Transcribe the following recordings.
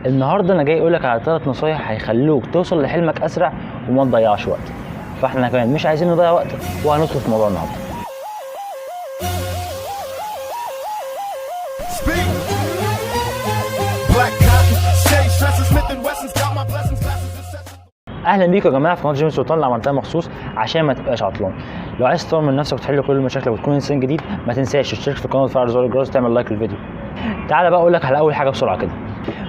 النهارده انا جاي اقولك على 3 نصايح هيخلوك توصل لحلمك اسرع وما تضيعش وقت. فاحنا كمان مش عايزين نضيع وقت وهندخل في موضوع النهارده. اهلا بيكم يا جماعه في قناه جيم سلطان اللي عملتها مخصوص عشان ما تبقاش عطلان. لو عايز تطور من نفسك وتحل كل مشاكلك وتكون انسان جديد ما تنساش تشترك في القناه وتفعل زر الجرس وتعمل لايك للفيديو. تعالى بقى اقول لك على اول حاجه بسرعه كده.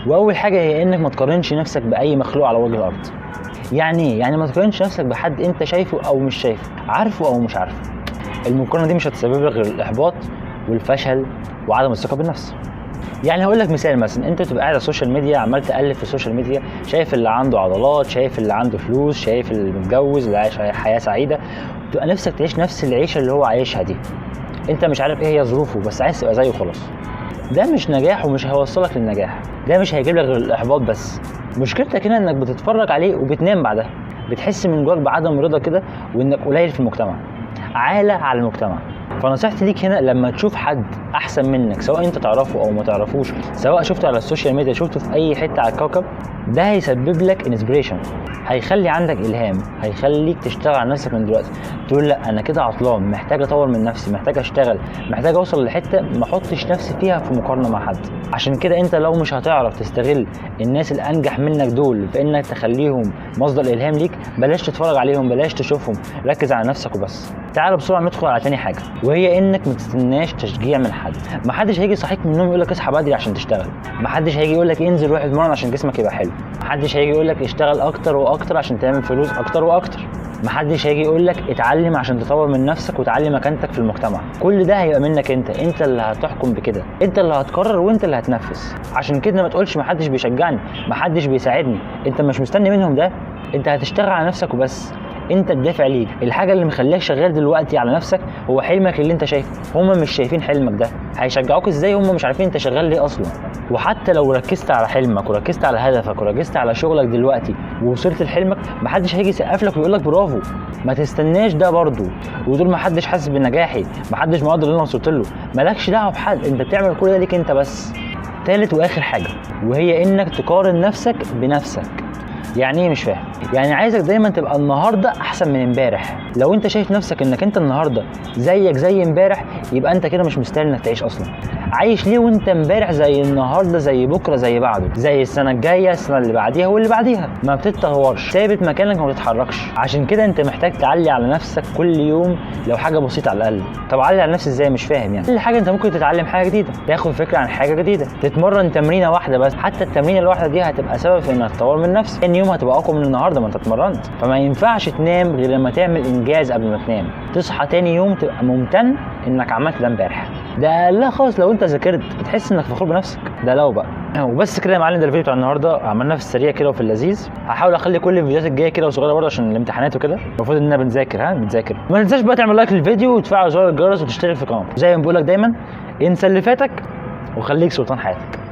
واول حاجه هي انك ما تقارنش نفسك باي مخلوق على وجه الارض. يعني ايه؟ يعني ما تقارنش نفسك بحد انت شايفه او مش شايفه، عارفه او مش عارفه. المقارنه دي مش هتسبب لك غير الاحباط والفشل وعدم الثقه بالنفس. يعني هقول لك مثال، مثلا انت تبقى قاعد على السوشيال ميديا عمال تقلب في السوشيال ميديا، شايف اللي عنده عضلات، شايف اللي عنده فلوس، شايف اللي متجوز، اللي عايش حياه سعيده، تبقى نفسك تعيش نفس العيشه اللي هو عايشها دي. انت مش عارف ايه هي ظروفه بس عايز تبقى زيه خلاص. ده مش نجاح ومش هيوصلك للنجاح، ده مش هيجيب لك غير الاحباط بس. مشكلتك هنا انك بتتفرج عليه وبتنام بعدها، بتحس من جواك بعدم رضا كده وانك قليل في المجتمع، عالة على المجتمع. فنصيحتي ليك هنا لما تشوف حد احسن منك، سواء انت تعرفه او ما تعرفوش، سواء شفته على السوشيال ميديا، شفته في اي حته على الكوكب، ده هيسبب لك انسبريشن، هيخلي عندك الهام، هيخليك تشتغل على نفسك من دلوقتي. تقول لا انا كده عطلان، محتاج اطور من نفسي، محتاج اشتغل، محتاج اوصل لحته ما احطش نفسي فيها في مقارنه مع حد. عشان كده انت لو مش هتعرف تستغل الناس الانجح منك دول في انك تخليهم مصدر الالهام ليك، بلاش تتفرج عليهم، بلاش تشوفهم، ركز على نفسك وبس. تعال بسرعه ندخل على تاني حاجه، وهي انك ما تستناش تشجيع من حد. ما حدش هيجي يصحيك من النوم يقول لك اصحى بدري عشان تشتغل، ما حدش هيجي يقول لك انزل روح اتمرن عشان جسمك يبقى حلو، ما حدش هيجي يقول لك اشتغل اكتر واكتر عشان تعمل فلوس اكتر واكتر، ما حدش هيجي يقول لك اتعلم عشان تطور من نفسك وتعلي مكانتك في المجتمع. كل ده هيبقى منك انت اللي هتحكم بكده، انت اللي هتقرر وانت اللي هتنفذ. عشان كده ما تقولش ما حدش بيشجعني، ما حدش بيساعدني، انت مش مستني منهم ده، انت هتشتغل على نفسك وبس. انت الدافع ليك، الحاجه اللي مخليك شغال دلوقتي على نفسك هو حلمك اللي انت شايفه. هم مش شايفين حلمك ده، هيشجعوك ازاي؟ هم مش عارفين انت شغال ليه اصلا. وحتى لو ركزت على حلمك وركزت على هدفك وركزت على شغلك دلوقتي ووصلت لحلمك، محدش هيجي يسقف لك ويقول لك برافو. ما تستناش ده برضو وتقول محدش حاسس بنجاحي، محدش مقدر اللي انا وصلت له. مالكش دعوه بحد، انت بتعمل كل ده ليك انت بس. ثالث واخر حاجه وهي انك تقارن نفسك بنفسك. يعني ايه؟ مش فاهم. يعني عايزك دايما تبقى النهارده احسن من امبارح. لو انت شايف نفسك انك انت النهارده زيك زي امبارح، يبقى انت كده مش مستاهل انك تعيش اصلا. عايش ليه وانت امبارح زي النهارده زي بكره زي بعده زي السنه الجايه السنه اللي بعديها واللي بعديها؟ ما بتتطورش، ثابت مكانك وما بتتحركش. عشان كده انت محتاج تعلي على نفسك كل يوم لو حاجه بسيطه على الاقل. طب علي على نفسي ازاي؟ مش فاهم. يعني كل حاجه انت ممكن تتعلم حاجه جديده، تاخد فكره عن حاجه جديده، تتمرن تمرينه واحده بس، حتى التمرينه الواحده دي هتبقى سبب في انك تطور من نفسك. ثاني يوم هتبقى اقوى من النهارده ما انت اتمرنت. فما ينفعش تنام غير لما تعمل انجاز قبل ما تنام. تصحى تاني يوم تبقى ممتن انك عملت ده امبارح. ده لا خالص لو انت ذاكرت بتحس انك فخور بنفسك، ده لو بقى. وبس كده يا معلم، ده الفيديو بتاع النهارده، عملناه في السريع كده وفي اللذيذ. هحاول اخلي كل الفيديوهات الجايه كده وصغيره برضه عشان الامتحانات وكده. المفروض اننا بنذاكر. ما تنساش بقى تعمل لايك للفيديو وتفعل زر الجرس وتشترك في القناه. زي ما بقول لك دايما، انسى اللي فاتك وخليك سلطان حياتك.